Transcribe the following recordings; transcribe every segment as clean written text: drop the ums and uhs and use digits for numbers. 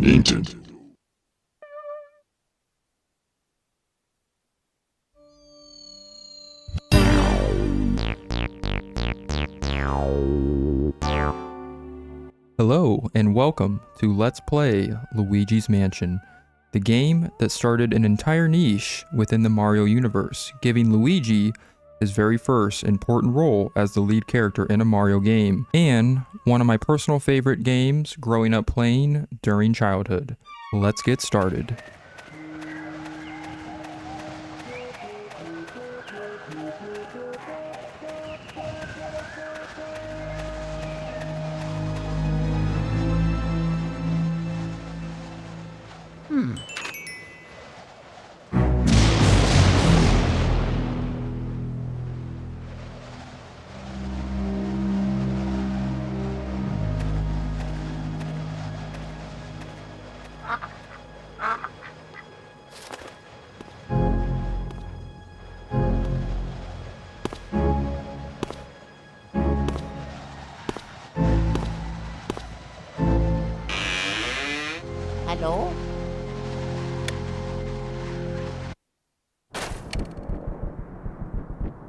Nintendo. Hello and welcome to Let's Play Luigi's Mansion, the game that started an entire niche within the Mario universe, giving Luigi his very first important role as the lead character in a Mario game, and one of my personal favorite games growing up playing during childhood. Let's get started. Hello?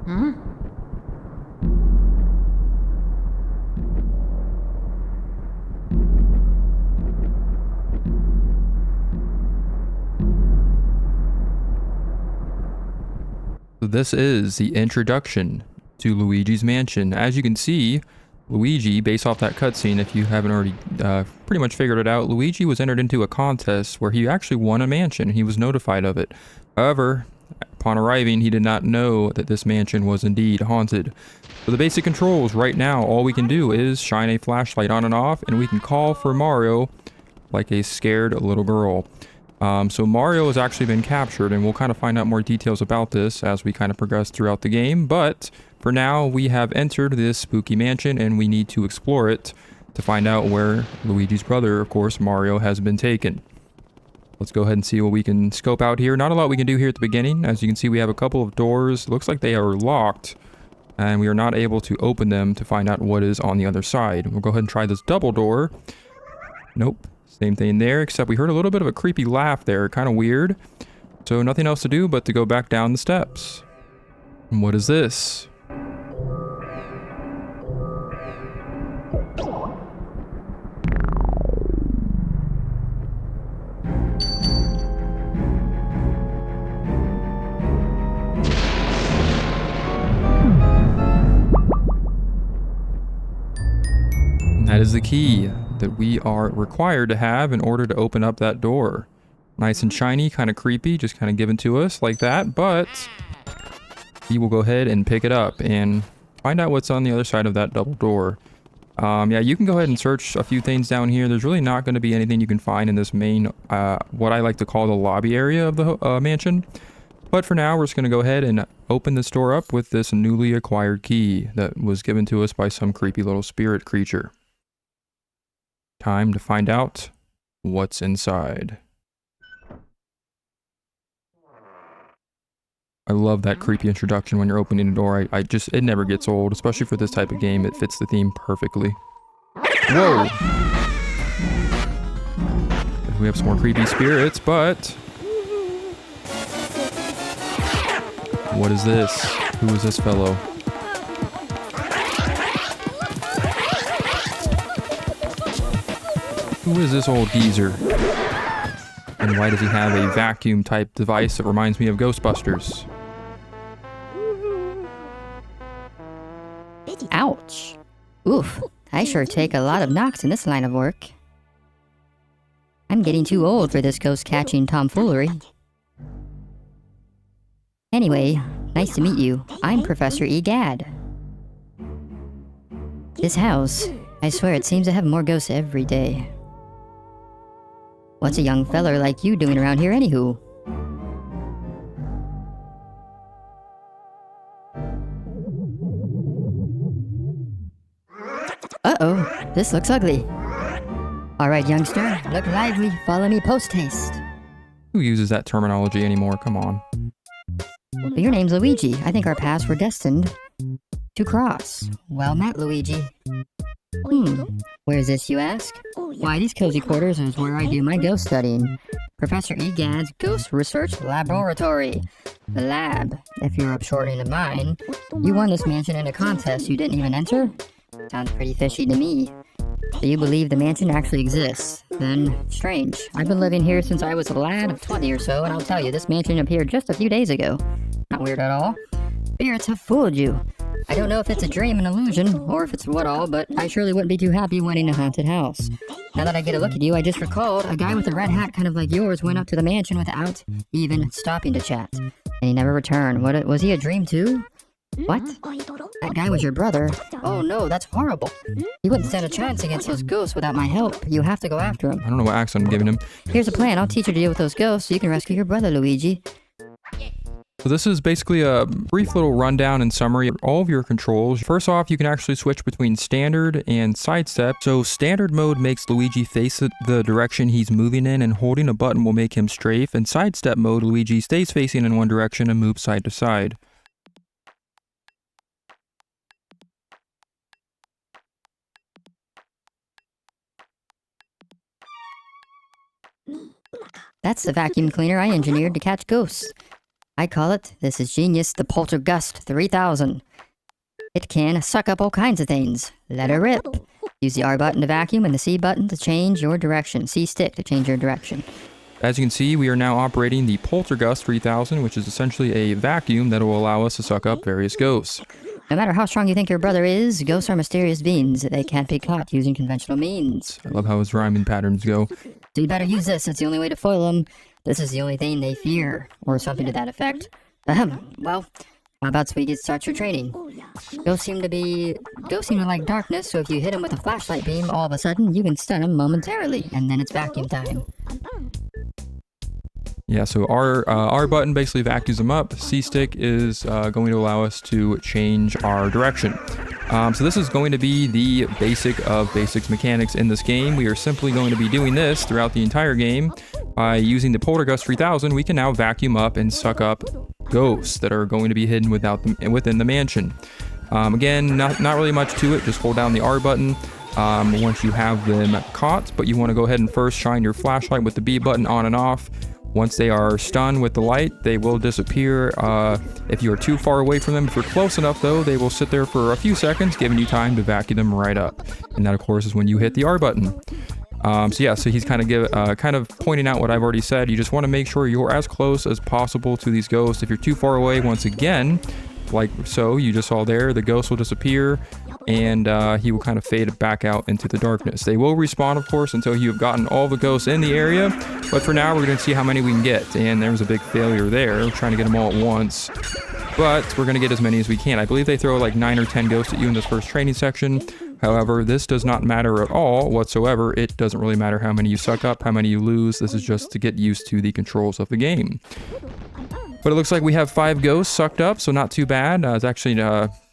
Hmm? So this is the introduction to Luigi's Mansion. As you can see, Luigi, based off that cutscene, if you haven't already pretty much figured it out, Luigi was entered into a contest where he actually won a mansion. He was notified of it. However, upon arriving, he did not know that this mansion was indeed haunted. So the basic controls right now, all we can do is shine a flashlight on and off, and we can call for Mario like a scared little girl. So Mario has actually been captured, and we'll kind of find out more details about this as we kind of progress throughout the game. But for now, we have entered this spooky mansion, and we need to explore it to find out where Luigi's brother, of course, Mario, has been taken. Let's go ahead and see what we can scope out here. Not a lot we can do here at the beginning. As you can see, we have a couple of doors. Looks like they are locked, and we are not able to open them to find out what is on the other side. We'll go ahead and try this double door. Nope. Same thing there, except we heard a little bit of a creepy laugh there. Kind of weird. So nothing else to do but to go back down the steps. And what is this? And that is the key that we are required to have in order to open up that door. Nice and shiny, kind of creepy, just kind of given to us like that, but we will go ahead and pick it up and find out what's on the other side of that double door. Yeah, you can go ahead and search a few things down here. There's really not going to be anything you can find in this main, what I like to call the lobby area of the mansion. But for now, we're just going to go ahead and open this door up with this newly acquired key that was given to us by some creepy little spirit creature. Time to find out what's inside. I love that creepy introduction when you're opening a door. It never gets old, especially for this type of game. It fits the theme perfectly. Whoa! We have some more creepy spirits, but what is this? Who is this fellow? Who is this old geezer? And why does he have a vacuum type device that reminds me of Ghostbusters? Ouch. Oof. I sure take a lot of knocks in this line of work. I'm getting too old for this ghost-catching tomfoolery. Anyway, nice to meet you. I'm Professor Egad. This house, I swear it seems to have more ghosts every day. What's a young feller like you doing around here anywho? Uh-oh, this looks ugly. Alright, youngster, look lively, follow me post-haste. Who uses that terminology anymore? Come on. But your name's Luigi. I think our paths were destined to cross. Well met, Luigi. Where's this, you ask? Why, these cozy quarters is where I do my ghost studying. Professor Egad's Ghost Research Laboratory. The lab, if you're up short into mine. You won this mansion in a contest you didn't even enter? Sounds pretty fishy to me. Do you believe the mansion actually exists? Then, strange. I've been living here since I was a lad of 20 or so, and I'll tell you, this mansion appeared just a few days ago. Not weird at all. Spirits have fooled you. I don't know if it's a dream, an illusion, or if it's what all, but I surely wouldn't be too happy wanting a haunted house. Now that I get a look at you, I just recalled a guy with a red hat kind of like yours went up to the mansion without even stopping to chat. And he never returned. Was he a dream too? What? That guy was your brother? Oh no, that's horrible. He wouldn't stand a chance against those ghosts without my help. You have to go after him. I don't know what accent I'm giving him. Here's a plan. I'll teach you to deal with those ghosts so you can rescue your brother, Luigi. So this is basically a brief little rundown and summary of all of your controls. First off, you can actually switch between standard and sidestep. So standard mode makes Luigi face the direction he's moving in, and holding a button will make him strafe. And sidestep mode, Luigi stays facing in one direction and moves side to side. That's the vacuum cleaner I engineered to catch ghosts. I call it, this is genius, the Poltergust 3000. It can suck up all kinds of things. Let her rip. Use the R button to vacuum and the C button to change your direction. C stick to change your direction. As you can see, we are now operating the Poltergust 3000, which is essentially a vacuum that will allow us to suck up various ghosts. No matter how strong you think your brother is, ghosts are mysterious beings. They can't be caught using conventional means. I love how his rhyming patterns go. So you better use this. It's the only way to foil them. This is the only thing they fear, or something to that effect. Well, how about we get start your training? Ghosts seem to like darkness, so if you hit them with a flashlight beam, all of a sudden you can stun them momentarily, and then it's vacuum time. Yeah, so R button basically vacuums them up. C stick is going to allow us to change our direction. So this is going to be the basic of basics mechanics in this game. We are simply going to be doing this throughout the entire game. By using the Poltergust 3000, we can now vacuum up and suck up ghosts that are going to be hidden within the mansion. Again, not really much to it. Just hold down the R button once you have them caught, but you want to go ahead and first shine your flashlight with the B button on and off. Once they are stunned with the light, they will disappear if you are too far away from them. If you're close enough, though, they will sit there for a few seconds, giving you time to vacuum them right up. And that, of course, is when you hit the R button. So he's kind of pointing out what I've already said. You just want to make sure you're as close as possible to these ghosts. If you're too far away, once again, like so, you just saw there, the ghost will disappear, and he will kind of fade back out into the darkness. They will respawn, of course, until you have gotten all the ghosts in the area, but for now, we're going to see how many we can get, and there was a big failure there. We're trying to get them all at once, but we're going to get as many as we can. I believe they throw like 9 or 10 ghosts at you in this first training section. However, this does not matter at all whatsoever. It doesn't really matter how many you suck up, how many you lose. This is just to get used to the controls of the game. But it looks like we have 5 ghosts sucked up, so not too bad. It's actually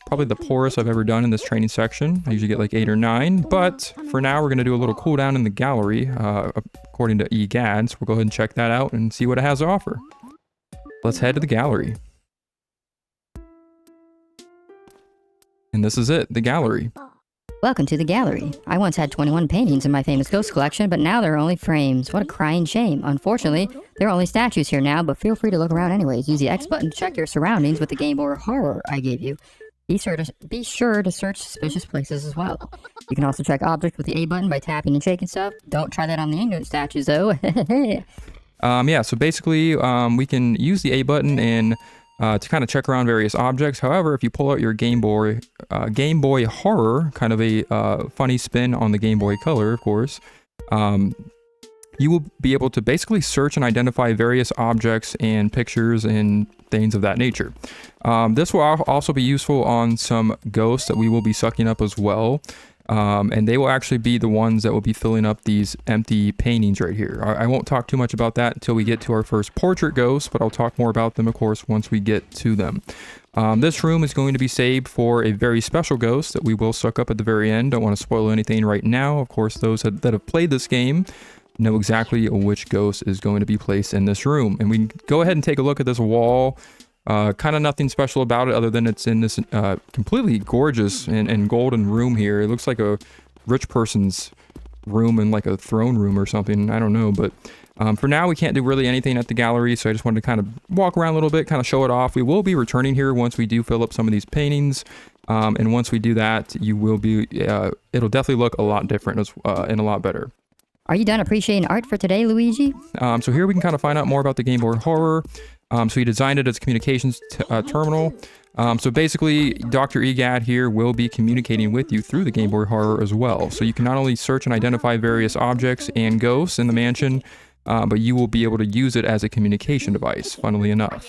probably the poorest I've ever done in this training section. I usually get like 8 or 9, but for now we're going to do a little cooldown in the gallery, according to EGAD, so we'll go ahead and check that out and see what it has to offer. Let's head to the gallery. And this is it, the gallery. Welcome to the gallery. I once had 21 paintings in my famous ghost collection, but now there are only frames. What a crying shame. Unfortunately, there are only statues here now, but feel free to look around anyways. Use the X button to check your surroundings with the Game Boy Horror I gave you. Be sure to search suspicious places as well. You can also check objects with the A button by tapping and shaking stuff. Don't try that on the ignorant statues though. Yeah, so basically we can use the A button and to kind of check around various objects. However, if you pull out your Game Boy Horror, kind of a funny spin on the Game Boy Color, of course, you will be able to basically search and identify various objects and pictures and things of that nature. This will also be useful on some ghosts that we will be sucking up as well. And they will actually be the ones that will be filling up these empty paintings right here. I won't talk too much about that until we get to our first portrait ghosts, but I'll talk more about them, of course, once we get to them. This room is going to be saved for a very special ghost that we will suck up at the very end. Don't want to spoil anything right now. Of course, those that have played this game know exactly which ghost is going to be placed in this room. And we can go ahead and take a look at this wall. Kind of nothing special about it other than it's in this completely gorgeous and golden room here. It looks like a rich person's room in like a throne room or something. I don't know, but for now we can't do really anything at the gallery, so I just wanted to kind of walk around a little bit, kind of show it off. We will be returning here once we do fill up some of these paintings, and once we do that, you will be it'll definitely look a lot different and a lot better. Are you done appreciating art for today, Luigi? So here we can kind of find out more about the Game Boy Horror. So he designed it as a communications terminal. So basically, Dr. Egad here will be communicating with you through the Game Boy Horror as well. So you can not only search and identify various objects and ghosts in the mansion, but you will be able to use it as a communication device, funnily enough.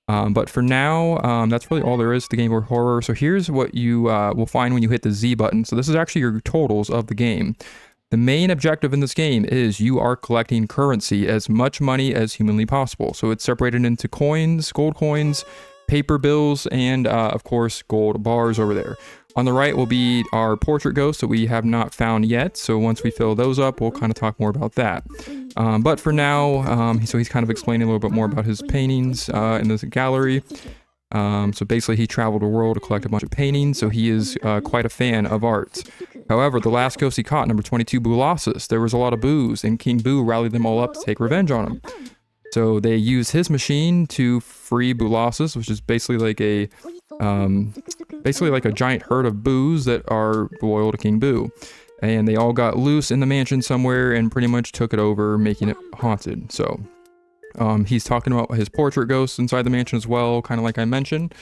But for now, that's really all there is to the Game Boy Horror. So here's what you will find when you hit the Z button. So this is actually your totals of the game. The main objective in this game is you are collecting currency, as much money as humanly possible. So it's separated into coins, gold coins, paper bills, and of course gold bars over there. On the right will be our portrait ghosts that we have not found yet. So once we fill those up, we'll kind of talk more about that. But for now, so he's kind of explaining a little bit more about his paintings in this gallery. So basically he traveled the world to collect a bunch of paintings, so he is quite a fan of art. However, the last ghost he caught, number 22, Boolossus, there was a lot of boos, and King Boo rallied them all up to take revenge on him. So they used his machine to free Boolossus, which is basically like a giant herd of boos that are loyal to King Boo. And they all got loose in the mansion somewhere and pretty much took it over, making it haunted. So he's talking about his portrait ghosts inside the mansion as well, kind of like I mentioned.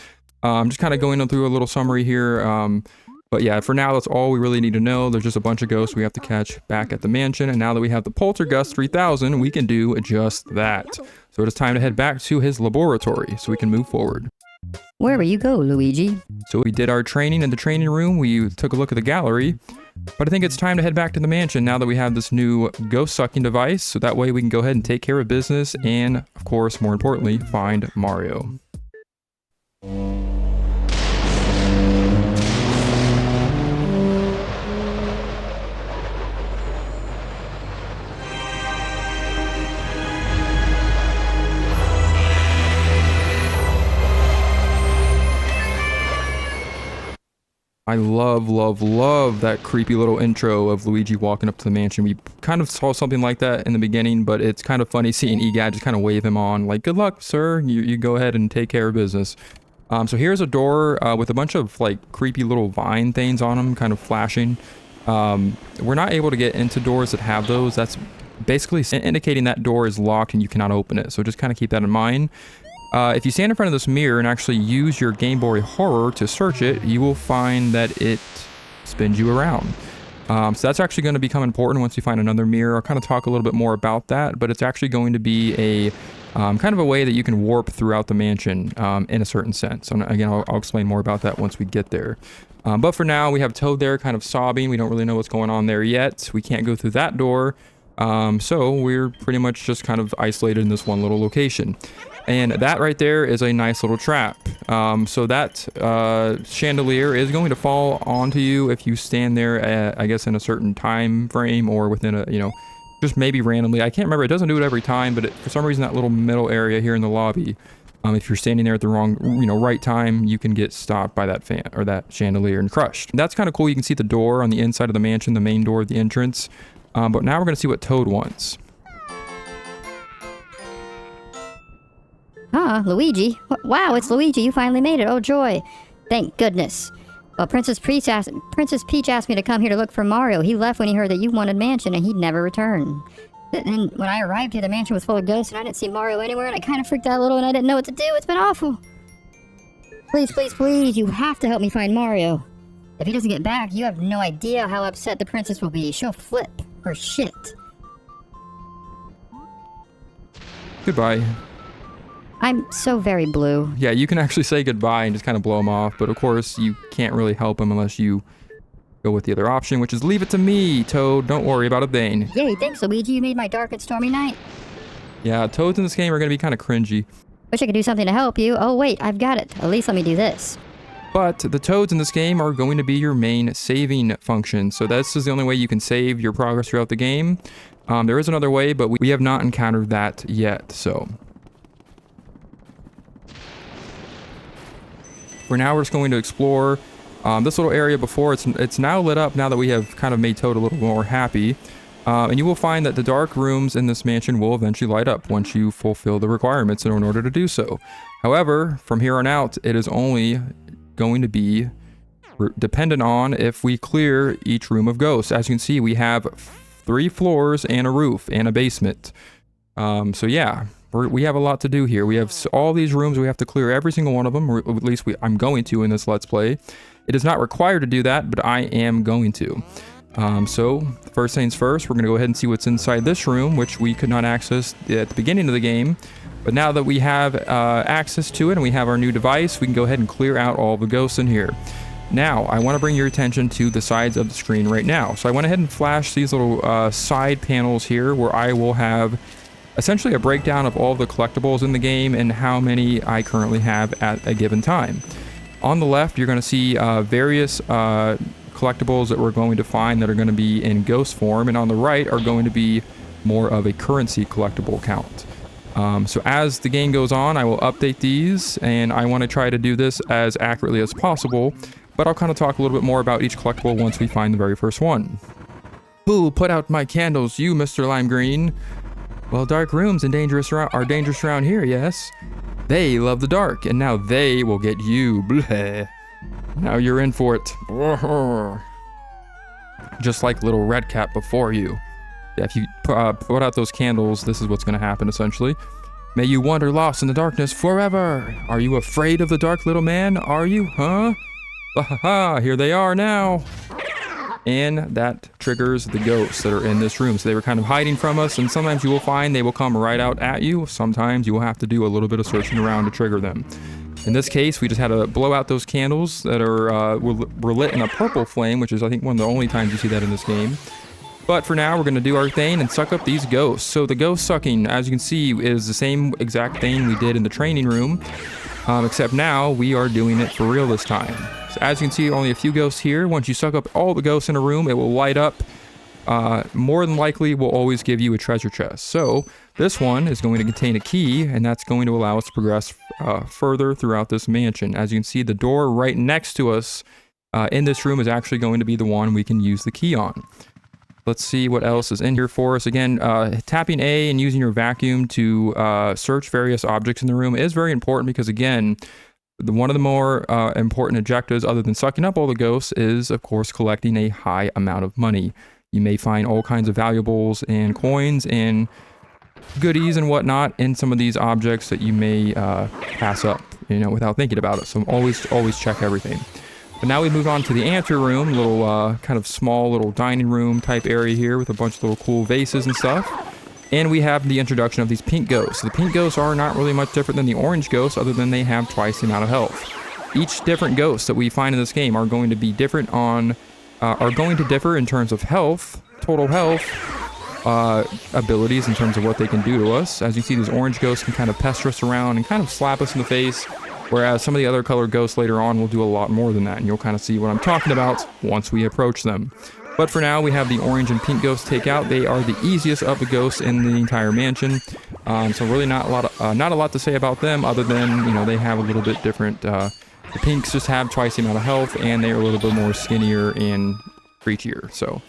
Just kind of going through a little summary here. But yeah, for now, that's all we really need to know. There's just a bunch of ghosts we have to catch back at the mansion. And now that we have the Poltergust 3000, we can do just that. So it is time to head back to his laboratory so we can move forward. Where will you go, Luigi? So we did our training in the training room. We took a look at the gallery. But I think it's time to head back to the mansion now that we have this new ghost sucking device. So that way we can go ahead and take care of business and, of course, more importantly, find Mario. I love that creepy little intro of Luigi walking up to the mansion. We kind of saw something like that in the beginning, but it's kind of funny seeing Egad just kind of wave him on, like, good luck, sir. You go ahead and take care of business. So here's a door with a bunch of like creepy little vine things on them, kind of flashing. We're not able to get into doors that have those. That's basically indicating that door is locked and you cannot open it. So just kind of keep that in mind. If you stand in front of this mirror and actually use your Game Boy Horror to search it, you will find that it spins you around. So that's actually going to become important once you find another mirror. I'll kind of talk a little bit more about that, but it's actually going to be a kind of a way that you can warp throughout the mansion in a certain sense. So again, I'll explain more about that once we get there. But for now, we have Toad there kind of sobbing. We don't really know what's going on there yet. We can't go through that door. So we're pretty much just kind of isolated in this one little location. And that right there is a nice little trap. So that chandelier is going to fall onto you if you stand there, I guess, in a certain time frame or within a, just maybe randomly. I can't remember. It doesn't do it every time, but for some reason, that little middle area here in the lobby, if you're standing there at the wrong, right time, you can get stopped by that fan or that chandelier and crushed. That's kind of cool. You can see the door on the inside of the mansion, the main door of the entrance. But now we're going to see what Toad wants. Luigi. Wow, it's Luigi. You finally made it. Oh, joy. Thank goodness. Well, Princess Peach asked me to come here to look for Mario. He left when he heard that you wanted mansion, and he'd never return. And when I arrived here, the mansion was full of ghosts, and I didn't see Mario anywhere, and I kind of freaked out a little, and I didn't know what to do. It's been awful. Please, please, please, you have to help me find Mario. If he doesn't get back, you have no idea how upset the princess will be. She'll flip or shit. Goodbye. I'm so very blue. Yeah, you can actually say goodbye and just kind of blow him off, but of course you can't really help him unless you go with the other option, which is leave it to me, Toad. Don't worry about a thing. Yay, thanks, Luigi. You made my dark and stormy night. Yeah, Toads in this game are going to be kind of cringy. Wish I could do something to help you. Oh, wait, I've got it. At least let me do this. But the Toads in this game are going to be your main saving function. So this is the only way you can save your progress throughout the game. There is another way, but we have not encountered that yet, so... For now, we're just going to explore. This little area before, it's now lit up now that we have kind of made Toad a little more happy. And you will find that the dark rooms in this mansion will eventually light up once you fulfill the requirements in order to do so. However, from here on out, it is only going to be dependent on if we clear each room of ghosts. As you can see, we have 3 floors and a roof and a basement. So yeah, we have a lot to do here. We have all these rooms. We have to clear every single one of them, or at least I'm going to in this Let's Play. It is not required to do that, but I am going to. So first things first, we're going to go ahead and see what's inside this room, which we could not access at the beginning of the game. But now that we have access to it and we have our new device, we can go ahead and clear out all the ghosts in here. Now, I want to bring your attention to the sides of the screen right now. So I went ahead and flashed these little side panels here where I will have essentially a breakdown of all the collectibles in the game and how many I currently have at a given time. On the left, you're going to see various collectibles that we're going to find that are going to be in ghost form, and on the right are going to be more of a currency collectible count. So as the game goes on, I will update these, and I want to try to do this as accurately as possible, but I'll kind of talk a little bit more about each collectible once we find the very first one. Who put out my candles, you Mr. Lime Green? Well, dark rooms and are dangerous around here, yes? They love the dark, and now they will get you. Bleh. Now you're in for it. Just like little Red Cap before you. Yeah, if you put out those candles, this is what's going to happen, essentially. May you wander lost in the darkness forever. Are you afraid of the dark, little man? Are you, huh? Ha, here they are now. And that triggers the ghosts that are in this room. So they were kind of hiding from us, and sometimes you will find they will come right out at you. Sometimes you will have to do a little bit of searching around to trigger them. In this case, we just had to blow out those candles that were lit in a purple flame, which is, I think, one of the only times you see that in this game. But for now, we're going to do our thing and suck up these ghosts. So the ghost sucking, as you can see, is the same exact thing we did in the training room, except now we are doing it for real this time. So as you can see, only a few ghosts here. Once you suck up all the ghosts in a room, it will light up. More than likely will always give you a treasure chest. So this one is going to contain a key, and that's going to allow us to progress further throughout this mansion. As you can see, the door right next to us in this room is actually going to be the one we can use the key on. Let's see what else is in here for us. Again, tapping A and using your vacuum to search various objects in the room is very important because, again, one of the more important objectives other than sucking up all the ghosts is, of course, collecting a high amount of money. You may find all kinds of valuables and coins and goodies and whatnot in some of these objects that you may pass up, without thinking about it. So always check everything. But now we move on to the anteroom, little kind of small little dining room type area here with a bunch of little cool vases and stuff. And we have the introduction of these pink ghosts. The pink ghosts are not really much different than the orange ghosts, other than they have twice the amount of health. Each different ghost that we find in this game are going to be different are going to differ in terms of health, total health, abilities in terms of what they can do to us. As you see, these orange ghosts can kind of pester us around and kind of slap us in the face, whereas some of the other colored ghosts later on will do a lot more than that, and you'll kind of see what I'm talking about once we approach them. But for now, we have the orange and pink ghosts take out. They are the easiest of the ghosts in the entire mansion, so really not a lot to say about them, other than they have a little bit different. The pinks just have twice the amount of health, and they are a little bit more skinnier and creechier. So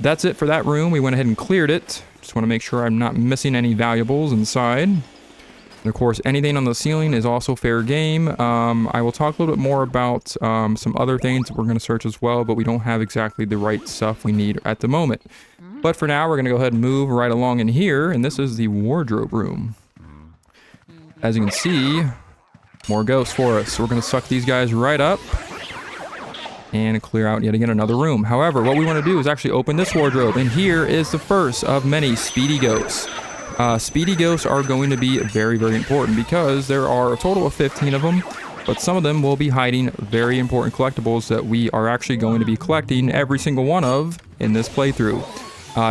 that's it for that room. We went ahead and cleared it. Just want to make sure I'm not missing any valuables inside. And of course, anything on the ceiling is also fair game. I will talk a little bit more about some other things that we're going to search as well, but we don't have exactly the right stuff we need at the moment. But for now, we're going to go ahead and move right along in here, and this is the wardrobe room. As you can see, more ghosts for us. So we're going to suck these guys right up and clear out yet again another room. However, what we want to do is actually open this wardrobe, and here is the first of many speedy ghosts. Speedy ghosts are going to be very, very important because there are a total of 15 of them, but some of them will be hiding very important collectibles that we are actually going to be collecting every single one of in this playthrough.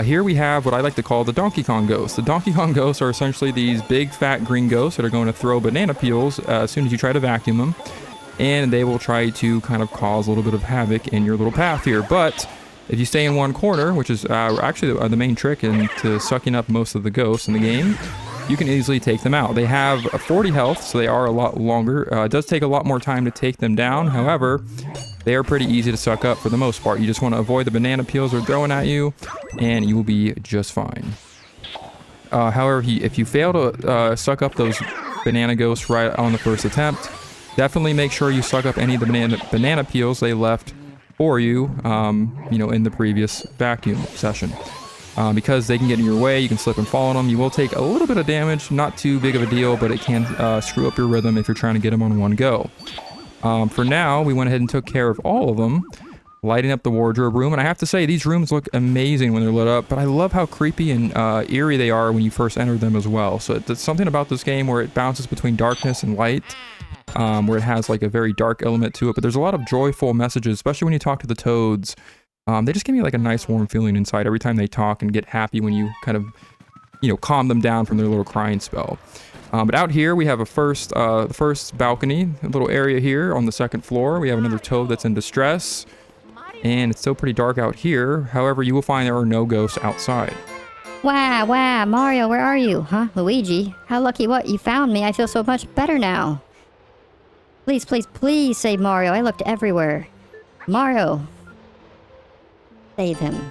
Here we have what I like to call the Donkey Kong ghosts. The Donkey Kong ghosts are essentially these big fat green ghosts that are going to throw banana peels as soon as you try to vacuum them, and they will try to kind of cause a little bit of havoc in your little path here. But if you stay in one corner, which is actually the main trick into sucking up most of the ghosts in the game, you can easily take them out. They have 40 health, so they are a lot longer. It does take a lot more time to take them down. However, They are pretty easy to suck up for the most part. You just want to avoid the banana peels they're throwing at you, and you will be just fine. However, if you fail to suck up those banana ghosts right on the first attempt, definitely make sure you suck up any of the banana peels they left for you, you know, in the previous vacuum session. Because they can get in your way, you can slip and fall on them. You will take a little bit of damage, not too big of a deal, but it can screw up your rhythm if you're trying to get them on one go. For now, we went ahead and took care of all of them, lighting up the wardrobe room. And I have to say, these rooms look amazing when they're lit up, but I love how creepy and eerie they are when you first enter them as well. So there's something about this game where it bounces between darkness and light, where it has like a very dark element to it. But there's a lot of joyful messages, especially when you talk to the toads. They just give me like a nice warm feeling inside every time they talk, and get happy when you kind of, you know, calm them down from their little crying spell. But out here we have the first balcony, a little area here on the second floor. We have another toad that's in distress, and it's still pretty dark out here. However, you will find there are no ghosts outside. Wow, Mario, where are you? Huh, Luigi? How lucky what, you found me. I feel so much better now. Please save Mario. I looked everywhere. Mario. Save him.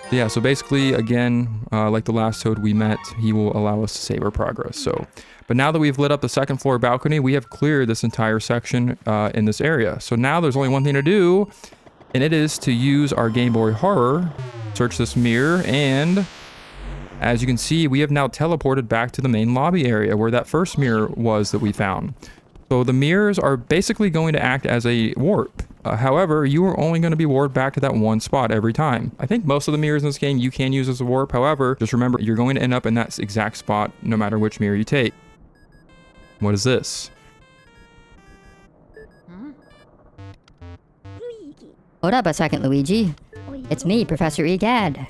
Yeah, so basically, again, like the last toad we met, he will allow us to save our progress. But now that we've lit up the second floor balcony, we have cleared this entire section in this area. So now there's only one thing to do, and it is to use our Game Boy Horror, search this mirror, and as you can see, we have now teleported back to the main lobby area where that first mirror was that we found. So the mirrors are basically going to act as a warp. However, you are only going to be warped back to that one spot every time. I think most of the mirrors in this game you can use as a warp. However, just remember, you're going to end up in that exact spot no matter which mirror you take. What is this? Hold up a second, Luigi. It's me, Professor Egad.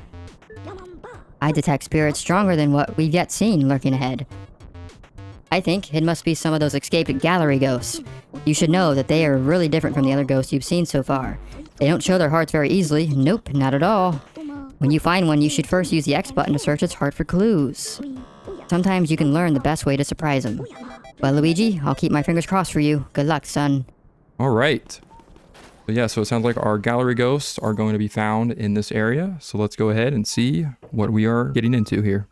I detect spirits stronger than what we've yet seen lurking ahead. I think it must be some of those escaped gallery ghosts. You should know that they are really different from the other ghosts you've seen so far. They don't show their hearts very easily. Nope, not at all. When you find one, you should first use the X button to search its heart for clues. Sometimes you can learn the best way to surprise them. Well, Luigi, I'll keep my fingers crossed for you. Good luck, son. All right. So yeah, so it sounds like our gallery ghosts are going to be found in this area. So let's go ahead and see what we are getting into here.